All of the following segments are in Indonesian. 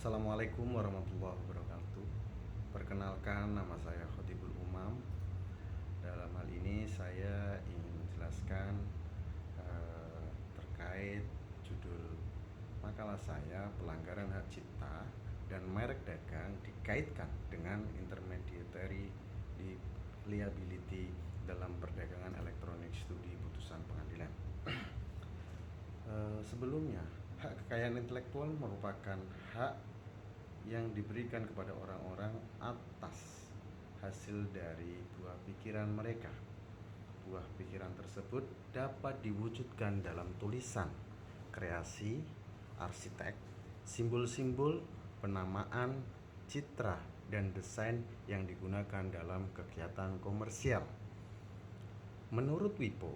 Assalamualaikum warahmatullahi wabarakatuh. Perkenalkan, nama saya Khotibul Umam. Dalam hal ini saya ingin menjelaskan terkait judul makalah saya, pelanggaran hak cipta dan merek dagang dikaitkan dengan intermediary liability dalam perdagangan elektronik studi putusan pengadilan. Sebelumnya, hak kekayaan intelektual merupakan hak yang diberikan kepada orang-orang atas hasil dari buah pikiran mereka. Buah pikiran tersebut dapat diwujudkan dalam tulisan, kreasi, arsitek, simbol-simbol, penamaan, citra, dan desain yang digunakan dalam kegiatan komersial. Menurut WIPO,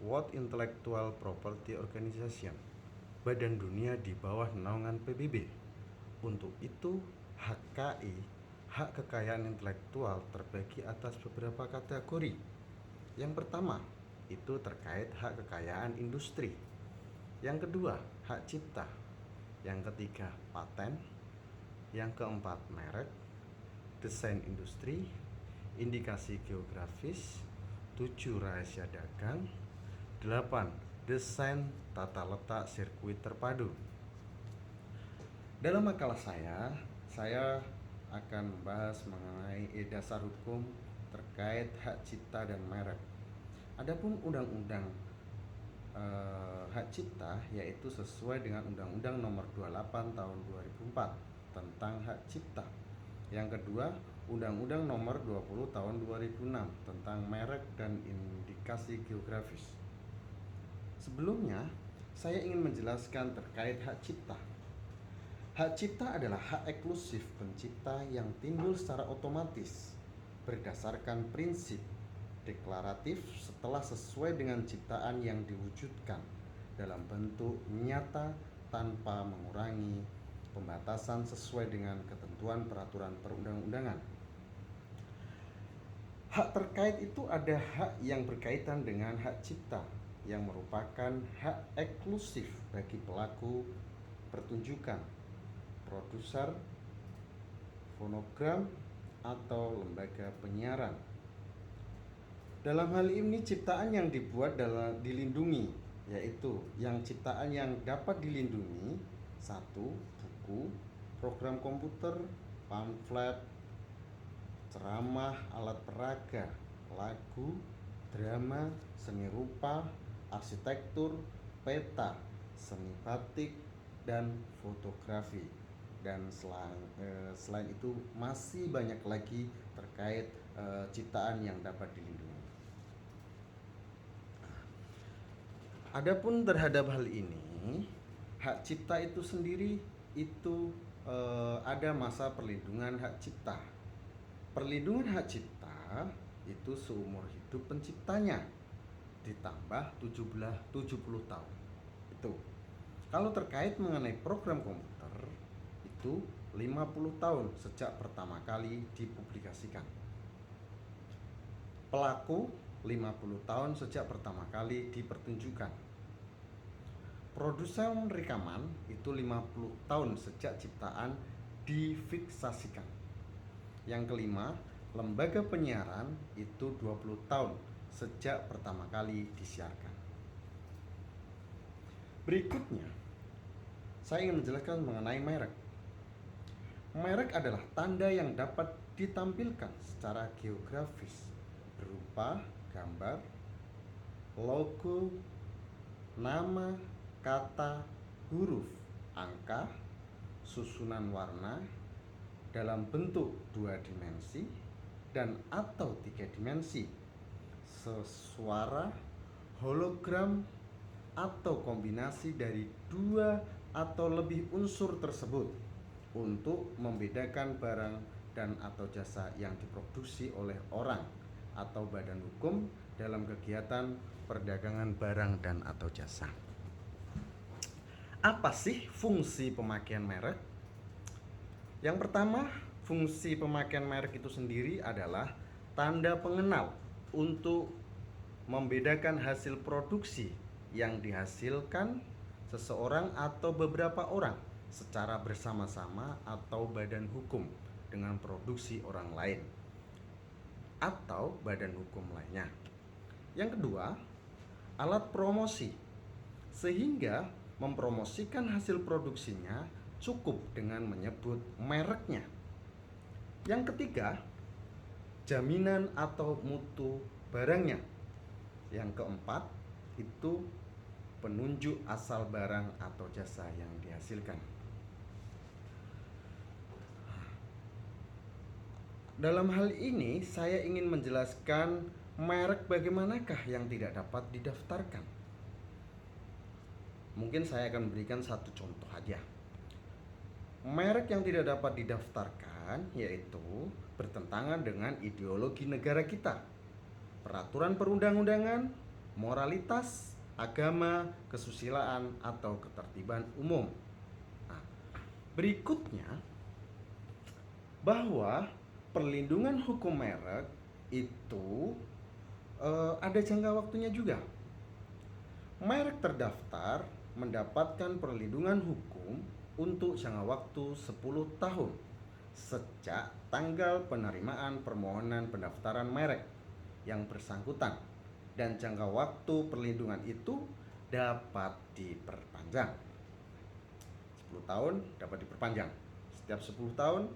World Intellectual Property Organization, badan dunia di bawah naungan PBB. Untuk itu, HKI, hak kekayaan intelektual, terbagi atas beberapa kategori. Yang pertama, itu terkait hak kekayaan industri. Yang kedua, hak cipta. Yang ketiga, paten. Yang keempat, merek, desain industri, indikasi geografis, 7 rahasia dagang, 8 desain tata letak sirkuit terpadu. Dalam makalah saya akan membahas mengenai dasar hukum terkait hak cipta dan merek. Adapun undang-undang hak cipta yaitu sesuai dengan Undang-Undang Nomor 28 Tahun 2004 tentang hak cipta. Yang kedua, Undang-Undang Nomor 20 Tahun 2006 tentang merek dan indikasi geografis. Sebelumnya, saya ingin menjelaskan terkait hak cipta. Hak cipta adalah hak eksklusif pencipta yang timbul secara otomatis berdasarkan prinsip deklaratif setelah sesuai dengan ciptaan yang diwujudkan dalam bentuk nyata tanpa mengurangi pembatasan sesuai dengan ketentuan peraturan perundang-undangan. Hak terkait itu ada hak yang berkaitan dengan hak cipta yang merupakan hak eksklusif bagi pelaku pertunjukan, produser, fonogram, atau lembaga penyiaran. Dalam hal ini ciptaan yang dibuat dilindungi, yaitu yang ciptaan yang dapat dilindungi: 1. Buku, program komputer, pamflet, ceramah, alat peraga, lagu, drama, seni rupa, arsitektur, peta, seni batik, dan fotografi. Dan selain itu masih banyak lagi terkait ciptaan yang dapat dilindungi. Adapun terhadap hal ini, hak cipta itu sendiri itu ada masa perlindungan hak cipta. Perlindungan hak cipta itu seumur hidup penciptanya ditambah 70 tahun. Itu. Kalau terkait mengenai program komputer itu 50 tahun sejak pertama kali dipublikasikan. Pelaku 50 tahun sejak pertama kali dipertunjukkan. Produsen rekaman itu 50 tahun sejak ciptaan difiksasikan. Yang kelima, lembaga penyiaran itu 20 tahun sejak pertama kali disiarkan. Berikutnya, saya ingin menjelaskan mengenai merek. Merek adalah tanda yang dapat ditampilkan secara geografis berupa gambar, logo, nama, kata, huruf, angka, susunan warna dalam bentuk 2 dimensi dan atau 3 dimensi, suara, hologram, atau kombinasi dari 2 atau lebih unsur tersebut untuk membedakan barang dan atau jasa yang diproduksi oleh orang atau badan hukum dalam kegiatan perdagangan barang dan atau jasa. Apa sih fungsi pemakaian merek? Yang pertama, fungsi pemakaian merek itu sendiri adalah tanda pengenal untuk membedakan hasil produksi yang dihasilkan seseorang atau beberapa orang secara bersama-sama atau badan hukum dengan produksi orang lain atau badan hukum lainnya. Yang kedua, alat promosi, sehingga mempromosikan hasil produksinya cukup dengan menyebut mereknya. Yang ketiga, jaminan atau mutu barangnya. Yang keempat, itu penunjuk asal barang atau jasa yang dihasilkan. Dalam hal ini, saya ingin menjelaskan merek bagaimanakah yang tidak dapat didaftarkan. Mungkin saya akan memberikan satu contoh aja. Merek yang tidak dapat didaftarkan yaitu bertentangan dengan ideologi negara kita, peraturan perundang-undangan, moralitas, agama, kesusilaan, atau ketertiban umum. Nah, berikutnya, bahwa perlindungan hukum merek itu ada jangka waktunya juga. Merek terdaftar mendapatkan perlindungan hukum untuk jangka waktu 10 tahun sejak tanggal penerimaan permohonan pendaftaran merek yang bersangkutan, dan jangka waktu perlindungan itu dapat diperpanjang. 10 tahun dapat diperpanjang. Setiap 10 tahun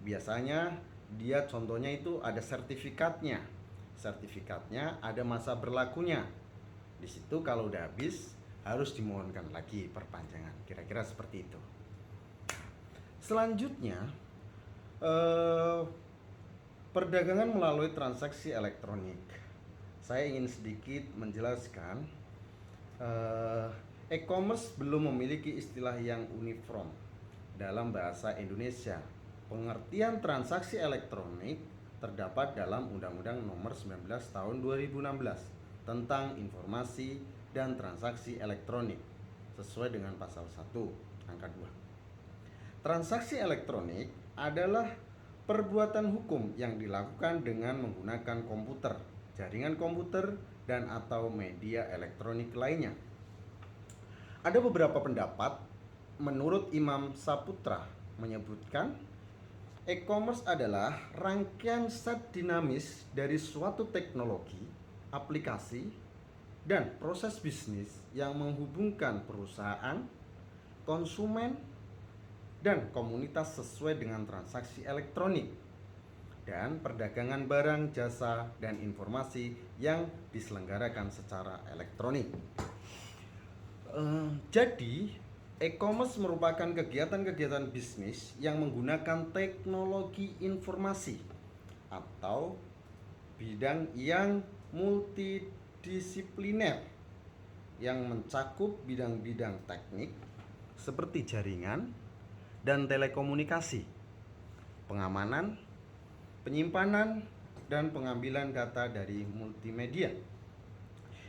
biasanya dia contohnya itu ada sertifikatnya. Sertifikatnya ada masa berlakunya. Di situ kalau udah habis harus dimohonkan lagi perpanjangan. Kira-kira seperti itu. Selanjutnya, perdagangan melalui transaksi elektronik. Saya ingin sedikit menjelaskan, e-commerce belum memiliki istilah yang uniform dalam bahasa Indonesia. Pengertian transaksi elektronik terdapat dalam Undang-Undang Nomor 19 Tahun 2016 tentang informasi dan transaksi elektronik sesuai dengan pasal 1 angka 2. Transaksi elektronik adalah perbuatan hukum yang dilakukan dengan menggunakan komputer, jaringan komputer, dan atau media elektronik lainnya. Ada beberapa pendapat menurut Imam Saputra menyebutkan e-commerce adalah rangkaian set dinamis dari suatu teknologi, aplikasi, dan proses bisnis yang menghubungkan perusahaan, konsumen, dan komunitas sesuai dengan transaksi elektronik dan perdagangan barang, jasa, dan informasi yang diselenggarakan secara elektronik. Jadi, e-commerce merupakan kegiatan-kegiatan bisnis yang menggunakan teknologi informasi atau bidang yang multidisipliner yang mencakup bidang-bidang teknik seperti jaringan dan telekomunikasi, pengamanan, penyimpanan, dan pengambilan data dari multimedia.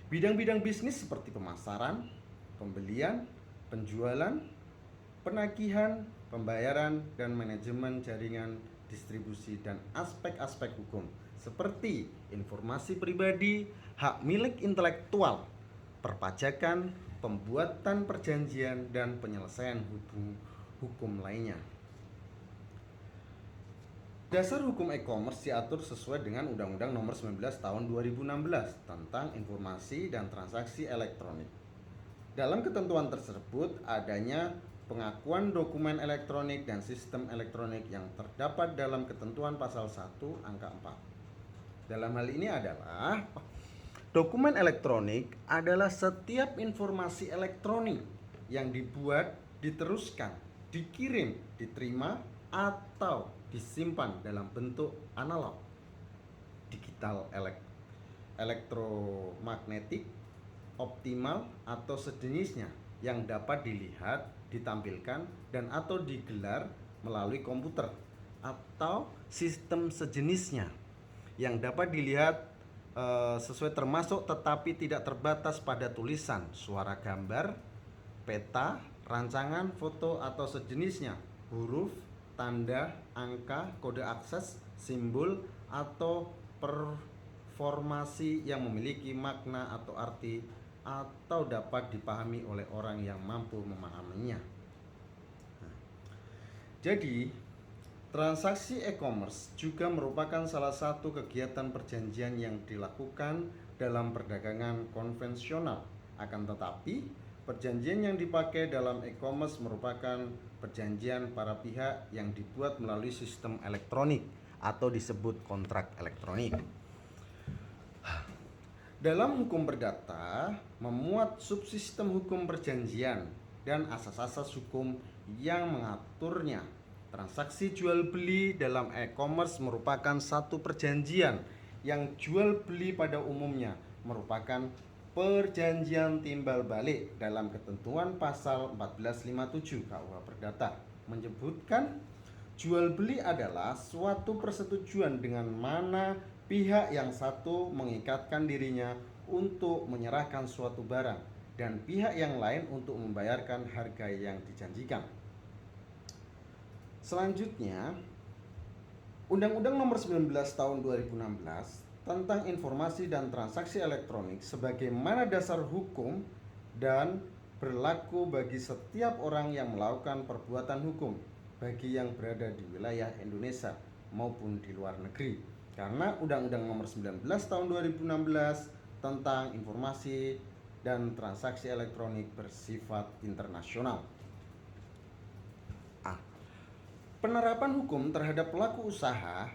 Bidang-bidang bisnis seperti pemasaran, pembelian, penjualan, penagihan, pembayaran, dan manajemen jaringan distribusi, dan aspek-aspek hukum seperti informasi pribadi, hak milik intelektual, perpajakan, pembuatan perjanjian, dan penyelesaian hukum lainnya. Dasar hukum e-commerce diatur sesuai dengan Undang-Undang Nomor 19 Tahun 2016 tentang informasi dan transaksi elektronik. Dalam ketentuan tersebut adanya pengakuan dokumen elektronik dan sistem elektronik yang terdapat dalam ketentuan pasal 1 angka 4. Dalam hal ini adalah dokumen elektronik adalah setiap informasi elektronik yang dibuat, diteruskan, dikirim, diterima, atau disimpan dalam bentuk analog, digital, elektromagnetik, optimal, atau sejenisnya yang dapat dilihat, ditampilkan, dan atau digelar melalui komputer atau sistem sejenisnya yang dapat dilihat sesuai termasuk tetapi tidak terbatas pada tulisan, suara, gambar, peta, rancangan, foto, atau sejenisnya, huruf, tanda, angka, kode akses, simbol, atau performasi yang memiliki makna atau arti atau dapat dipahami oleh orang yang mampu memahaminya. Jadi, transaksi e-commerce juga merupakan salah satu kegiatan perjanjian yang dilakukan dalam perdagangan konvensional. Akan tetapi, perjanjian yang dipakai dalam e-commerce merupakan perjanjian para pihak yang dibuat melalui sistem elektronik atau disebut kontrak elektronik. Dalam hukum perdata memuat subsistem hukum perjanjian dan asas-asas hukum yang mengaturnya. Transaksi jual beli dalam e-commerce merupakan satu perjanjian yang jual beli pada umumnya merupakan perjanjian timbal balik dalam ketentuan pasal 1457 KUH Perdata menyebutkan jual beli adalah suatu persetujuan dengan mana pihak yang satu mengikatkan dirinya untuk menyerahkan suatu barang dan pihak yang lain untuk membayarkan harga yang dijanjikan. Selanjutnya, Undang-Undang Nomor 19 Tahun 2016 tentang Informasi dan Transaksi Elektronik sebagaimana dasar hukum dan berlaku bagi setiap orang yang melakukan perbuatan hukum bagi yang berada di wilayah Indonesia maupun di luar negeri. Karena Undang-Undang Nomor 19 Tahun 2016 tentang Informasi dan Transaksi Elektronik bersifat internasional. Penerapan hukum terhadap pelaku usaha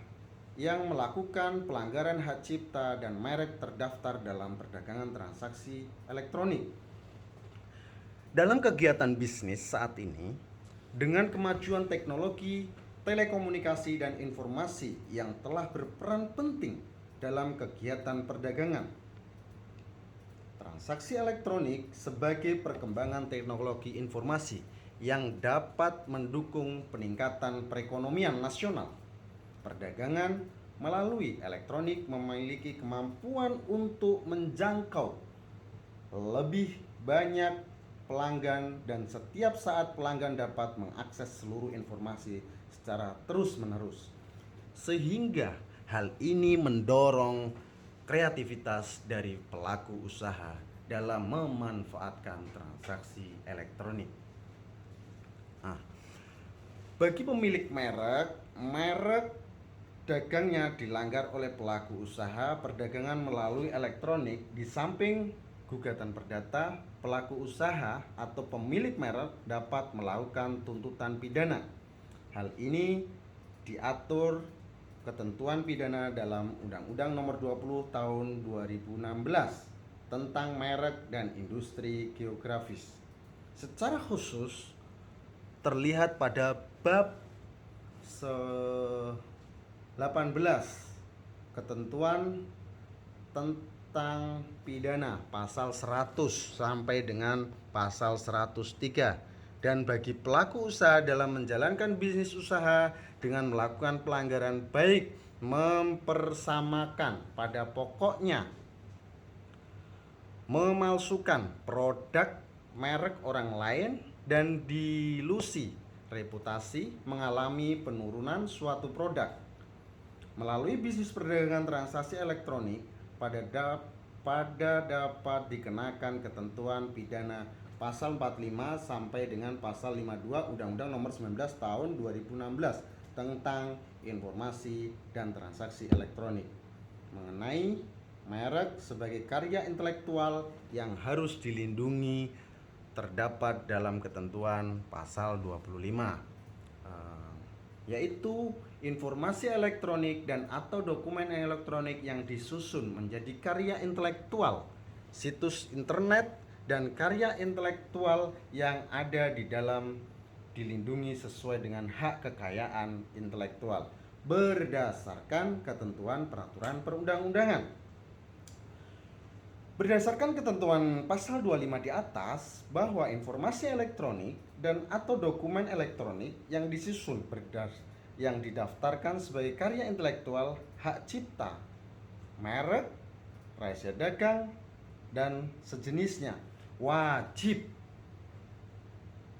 yang melakukan pelanggaran hak cipta dan merek terdaftar dalam perdagangan transaksi elektronik. Dalam kegiatan bisnis saat ini, dengan kemajuan teknologi, telekomunikasi, dan informasi yang telah berperan penting dalam kegiatan perdagangan, transaksi elektronik sebagai perkembangan teknologi informasi yang dapat mendukung peningkatan perekonomian nasional. Perdagangan melalui elektronik memiliki kemampuan untuk menjangkau lebih banyak pelanggan dan setiap saat pelanggan dapat mengakses seluruh informasi secara terus-menerus. Sehingga hal ini mendorong kreativitas dari pelaku usaha dalam memanfaatkan transaksi elektronik. Bagi pemilik merek dagangnya dilanggar oleh pelaku usaha perdagangan melalui elektronik, di samping gugatan perdata, pelaku usaha atau pemilik merek dapat melakukan tuntutan pidana. Hal ini diatur ketentuan pidana dalam Undang-Undang Nomor 20 Tahun 2016 tentang merek dan industri geografis. Secara khusus terlihat pada bab 18 ketentuan tentang pidana pasal 100 sampai dengan pasal 103, dan bagi pelaku usaha dalam menjalankan bisnis usaha dengan melakukan pelanggaran baik mempersamakan pada pokoknya, memalsukan produk merek orang lain, dan dilusi reputasi, mengalami penurunan suatu produk melalui bisnis perdagangan transaksi elektronik pada dapat dikenakan ketentuan pidana pasal 45 sampai dengan pasal 52 Undang-Undang Nomor 19 Tahun 2016 tentang Informasi dan Transaksi Elektronik mengenai merek sebagai karya intelektual yang harus dilindungi terdapat dalam ketentuan pasal 25, yaitu informasi elektronik dan atau dokumen elektronik yang disusun menjadi karya intelektual, situs internet dan karya intelektual yang ada di dalam dilindungi sesuai dengan hak kekayaan intelektual berdasarkan ketentuan peraturan perundang-undangan. Berdasarkan ketentuan pasal 25 di atas, bahwa informasi elektronik dan atau dokumen elektronik yang disusun yang didaftarkan sebagai karya intelektual, hak cipta, merek, rahasia dagang, dan sejenisnya wajib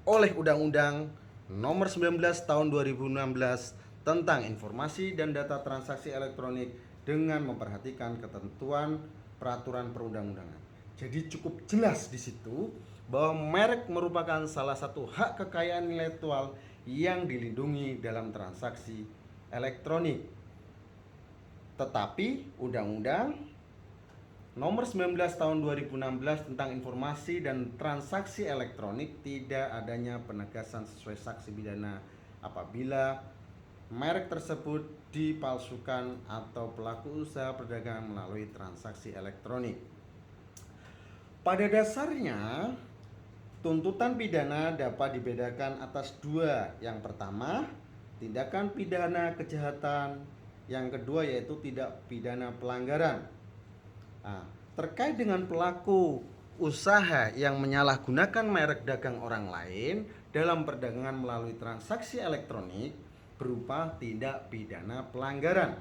oleh Undang-Undang Nomor 19 Tahun 2016 tentang Informasi dan Data Transaksi Elektronik dengan memperhatikan ketentuan peraturan perundang-undangan. Jadi cukup jelas di situ bahwa merek merupakan salah satu hak kekayaan intelektual yang dilindungi dalam transaksi elektronik. Tetapi Undang-Undang Nomor 19 Tahun 2016 tentang Informasi dan Transaksi Elektronik tidak adanya penegasan sesuai saksi pidana apabila merek tersebut dipalsukan atau pelaku usaha perdagangan melalui transaksi elektronik. Pada dasarnya, tuntutan pidana dapat dibedakan atas dua. Yang pertama, tindakan pidana kejahatan. Yang kedua yaitu tindak pidana pelanggaran. Nah, terkait dengan pelaku usaha yang menyalahgunakan merek dagang orang lain dalam perdagangan melalui transaksi elektronik berupa tindak pidana pelanggaran.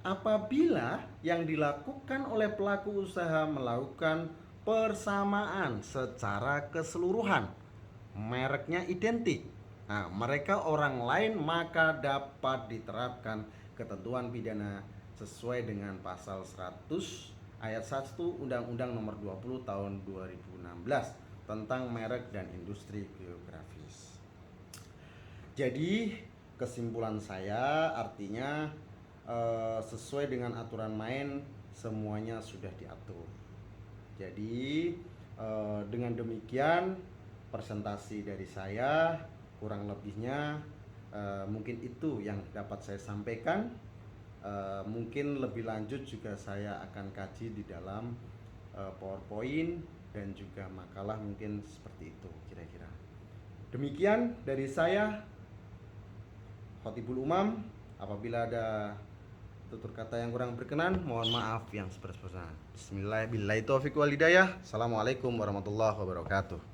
Apabila yang dilakukan oleh pelaku usaha melakukan persamaan secara keseluruhan, mereknya identik, nah, mereka orang lain, maka dapat diterapkan ketentuan pidana sesuai dengan pasal 100 ayat 1 Undang-Undang Nomor 20 Tahun 2016 tentang merek dan industri geografis. Jadi kesimpulan saya artinya sesuai dengan aturan main semuanya sudah diatur. Jadi dengan demikian presentasi dari saya kurang lebihnya mungkin itu yang dapat saya sampaikan. Mungkin lebih lanjut juga saya akan kaji di dalam PowerPoint dan juga makalah, mungkin seperti itu kira-kira. Demikian dari saya, Khotibul Umam. Apabila ada tutur kata yang kurang berkenan, mohon maaf yang sebesar-besarnya. Bismillahirrahmanirrahim. Assalamualaikum warahmatullahi wabarakatuh.